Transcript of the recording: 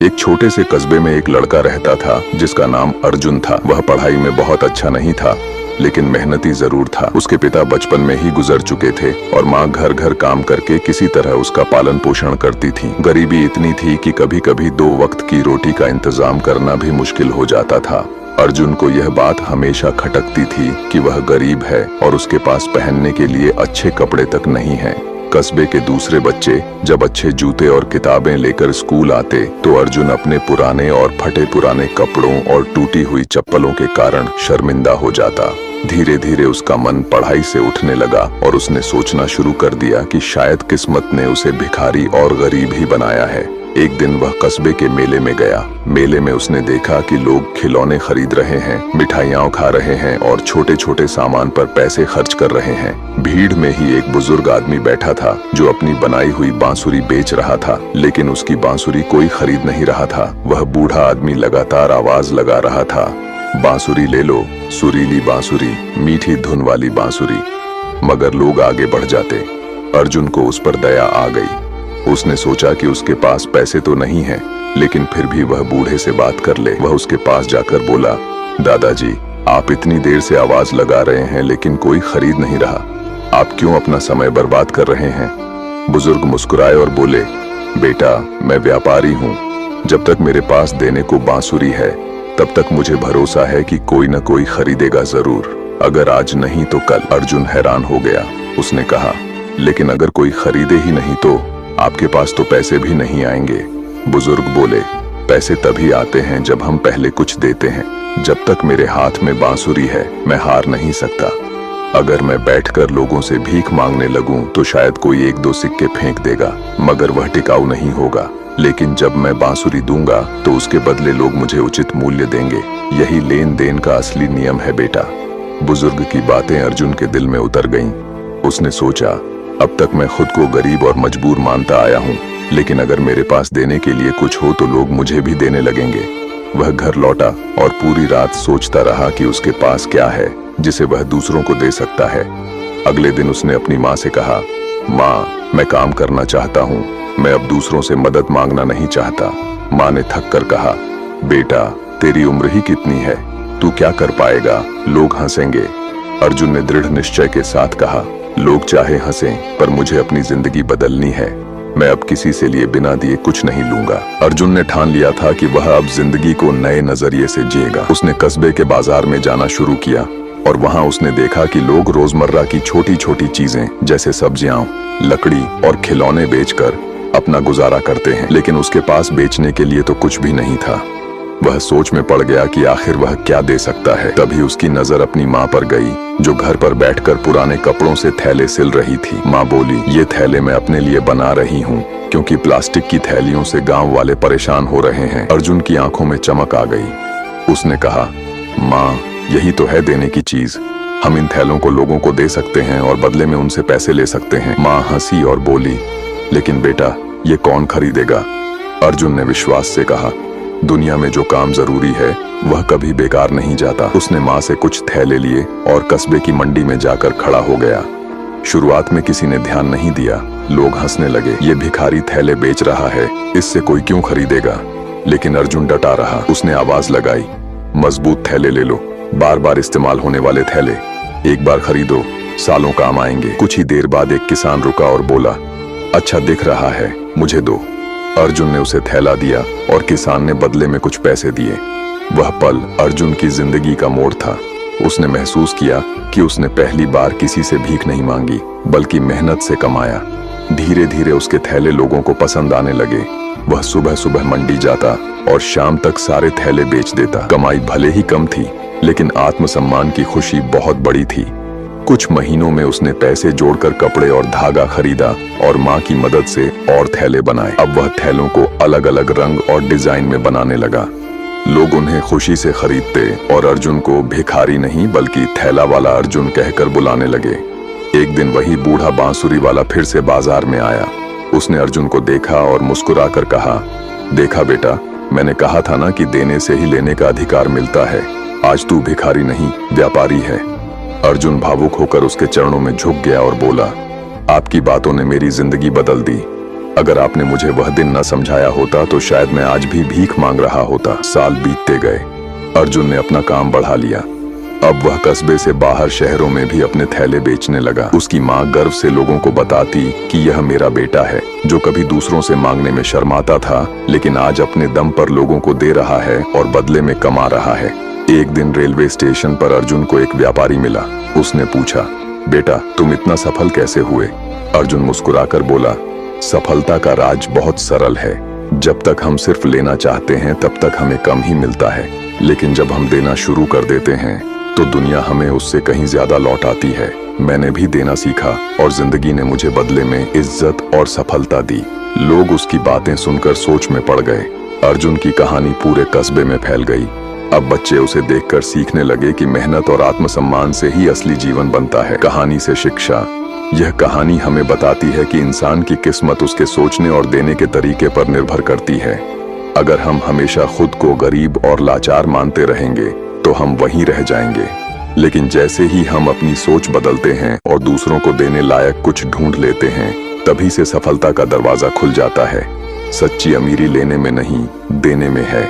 एक छोटे से कस्बे में एक लड़का रहता था जिसका नाम अर्जुन था। वह पढ़ाई में बहुत अच्छा नहीं था, लेकिन मेहनती जरूर था। उसके पिता बचपन में ही गुजर चुके थे और माँ घर घर काम करके किसी तरह उसका पालन पोषण करती थी। गरीबी इतनी थी कि कभी कभी 2 वक्त की रोटी का इंतजाम करना भी मुश्किल हो जाता था। अर्जुन को यह बात हमेशा खटकती थी कि वह गरीब है और उसके पास पहनने के लिए अच्छे कपड़े तक नहीं है। कस्बे के दूसरे बच्चे जब अच्छे जूते और किताबें लेकर स्कूल आते तो अर्जुन अपने पुराने और फटे पुराने कपड़ों और टूटी हुई चप्पलों के कारण शर्मिंदा हो जाता। धीरे धीरे उसका मन पढ़ाई से उठने लगा और उसने सोचना शुरू कर दिया कि शायद किस्मत ने उसे भिखारी और गरीब ही बनाया है। एक दिन वह कस्बे के मेले में गया। मेले में उसने देखा कि लोग खिलौने खरीद रहे हैं, मिठाइयाँ खा रहे हैं और छोटे छोटे सामान पर पैसे खर्च कर रहे हैं। भीड़ में ही एक बुजुर्ग आदमी बैठा था जो अपनी बनाई हुई बांसुरी बेच रहा था, लेकिन उसकी बांसुरी कोई खरीद नहीं रहा था। वह बूढ़ा आदमी लगातार आवाज लगा रहा था, बांसुरी ले लो, सुरीली बांसुरी, मीठी धुन वाली बांसुरी। मगर लोग आगे बढ़ जाते। अर्जुन को उस पर दया आ गई। उसने सोचा कि उसके पास पैसे तो नहीं है, लेकिन फिर भी वह बूढ़े से बात कर ले। वह उसके पास जाकर बोला, दादाजी, आप इतनी देर से आवाज लगा रहे हैं लेकिन कोई खरीद नहीं रहा। आप क्यों अपना समय बर्बाद कर रहे हैं? बुजुर्ग मुस्कुराए और बोले, बेटा, मैं व्यापारी हूँ। जब तक मेरे पास देने को बांसुरी है तब तक मुझे भरोसा है कि कोई न कोई खरीदेगा जरूर। अगर आज नहीं तो कल। अर्जुन हैरान हो गया। उसने कहा, लेकिन अगर कोई खरीदे ही नहीं तो आपके पास तो पैसे भी नहीं आएंगे। बुजुर्ग बोले, पैसे तभी आते हैं जब हम पहले कुछ देते हैं। जब तक मेरे हाथ में बांसुरी है मैं हार नहीं सकता। अगर मैं बैठकर लोगों से भीख मांगने लगूं तो शायद कोई 1-2 सिक्के फेंक देगा, मगर वह टिकाऊ नहीं होगा। लेकिन जब मैं बांसुरी दूंगा तो उसके बदले लोग मुझे उचित मूल्य देंगे। यही लेन देन का असली नियम है बेटा। बुजुर्ग की बातें अर्जुन के दिल में उतर गईं। उसने सोचा, अब तक मैं खुद को गरीब और मजबूर मानता आया हूँ, लेकिन अगर मेरे पास देने के लिए कुछ हो तो लोग मुझे भी देने लगेंगे। वह घर लौटा और पूरी रात सोचता रहा कि उसके पास क्या है जिसे वह दूसरों को दे सकता है। अगले दिन उसने अपनी माँ से कहा, माँ, मैं काम करना चाहता हूँ, मैं अब दूसरों से मदद मांगना नहीं चाहता। माँ ने थक कर कहा, बेटा, तेरी उम्र ही कितनी है, तू क्या कर पाएगा? लोग हंसेंगे। अर्जुन ने दृढ़ निश्चय के साथ कहा, लोग चाहे हंसें, पर मुझे अपनी जिंदगी बदलनी है। मैं अब किसी से लिए बिना दिए कुछ नहीं लूंगा। अर्जुन ने ठान लिया था कि वह अब जिंदगी को नए नजरिए से जिएगा। उसने कस्बे के बाजार में जाना शुरू किया और वहां उसने देखा कि लोग रोजमर्रा की छोटी छोटी चीजें जैसे सब्जियां, लकड़ी और खिलौने बेचकर अपना गुजारा करते हैं, लेकिन उसके पास बेचने के लिए तो कुछ भी नहीं था। वह सोच में पड़ गया कि आखिर वह क्या दे सकता है। तभी उसकी नजर अपनी माँ पर गई, जो घर पर बैठकर पुराने कपड़ों से थैले सिल रही थी। माँ बोली, ये थैले मैं अपने लिए बना रही हूँ क्योंकि प्लास्टिक की थैलियों से गांव वाले परेशान हो रहे हैं। अर्जुन की आंखों में चमक आ गई। उसने कहा, माँ, यही तो है देने की चीज। हम इन थैलों को लोगों को दे सकते हैं और बदले में उनसे पैसे ले सकते हैं। माँ हंसी और बोली, लेकिन बेटा, ये कौन खरीदेगा? अर्जुन ने विश्वास से कहा, दुनिया में जो काम जरूरी है वह कभी बेकार नहीं जाता। उसने माँ से कुछ थैले लिए और कस्बे की मंडी में जाकर खड़ा हो गया। शुरुआत में किसी ने ध्यान नहीं दिया। लोग हंसने लगे, ये भिखारी थैले बेच रहा है, इससे कोई क्यों खरीदेगा? लेकिन अर्जुन डटा रहा। उसने आवाज लगाई, मजबूत थैले ले लो, बार बार इस्तेमाल होने वाले थैले, एक बार खरीदो, सालों काम आएंगे। कुछ ही देर बाद एक किसान रुका और बोला, अच्छा दिख रहा है, मुझे दो। अर्जुन ने उसे थैला दिया और किसान ने बदले में कुछ पैसे दिए। वह पल अर्जुन की जिंदगी का मोड़ था। उसने महसूस किया कि उसने पहली बार किसी से भीख नहीं मांगी, बल्कि मेहनत से कमाया। धीरे धीरे उसके थैले लोगों को पसंद आने लगे। वह सुबह सुबह मंडी जाता और शाम तक सारे थैले बेच देता। कमाई भले ही कम थी, लेकिन आत्मसम्मान की खुशी बहुत बड़ी थी। कुछ महीनों में उसने पैसे जोड़कर कपड़े और धागा खरीदा और माँ की मदद से और थैले बनाए। अब वह थैलों को अलग अलग रंग और डिजाइन में बनाने लगा। लोग उन्हें खुशी से खरीदते और अर्जुन को भिखारी नहीं बल्कि थैला वाला अर्जुन कहकर बुलाने लगे। एक दिन वही बूढ़ा बांसुरी वाला फिर से बाजार में आया। उसने अर्जुन को देखा और मुस्कुराकर कहा, देखा बेटा, मैंने कहा था ना कि देने से ही लेने का अधिकार मिलता है। आज तू भिखारी नहीं, व्यापारी है। अर्जुन भावुक होकर उसके चरणों में झुक गया और बोला, आपकी बातों ने मेरी जिंदगी बदल दी। अगर आपने मुझे वह दिन न समझाया होता तो शायद मैं आज भी भीख मांग रहा होता। साल बीतते गए। अर्जुन ने अपना काम बढ़ा लिया। अब वह कस्बे से बाहर शहरों में भी अपने थैले बेचने लगा। उसकी माँ गर्व से लोगों को बताती कि यह मेरा बेटा है, जो कभी दूसरों से मांगने में शर्माता था, लेकिन आज अपने दम पर लोगों को दे रहा है और बदले में कमा रहा है। एक दिन रेलवे स्टेशन पर अर्जुन को एक व्यापारी मिला। उसने पूछा, बेटा तुम इतना सफल कैसे हुए? अर्जुन मुस्कुराकर बोला, सफलता का राज बहुत सरल है। जब तक हम सिर्फ लेना चाहते हैं तब तक हमें कम ही मिलता है, लेकिन जब हम देना शुरू कर देते हैं तो दुनिया हमें उससे कहीं ज्यादा लौटाती है। मैंने भी देना सीखा और जिंदगी ने मुझे बदले में इज्जत और सफलता दी। लोग उसकी बातें सुनकर सोच में पड़ गए। अर्जुन की कहानी पूरे कस्बे में फैल गई। अब बच्चे उसे देखकर सीखने लगे कि मेहनत और आत्मसम्मान से ही असली जीवन बनता है। कहानी से शिक्षा। यह कहानी हमें बताती है कि इंसान की किस्मत उसके सोचने और देने के तरीके पर निर्भर करती है। अगर हम हमेशा खुद को गरीब और लाचार मानते रहेंगे तो हम वहीं रह जाएंगे, लेकिन जैसे ही हम अपनी सोच बदलते हैं और दूसरों को देने लायक कुछ ढूंढ लेते हैं, तभी से सफलता का दरवाजा खुल जाता है। सच्ची अमीरी लेने में नहीं, देने में है।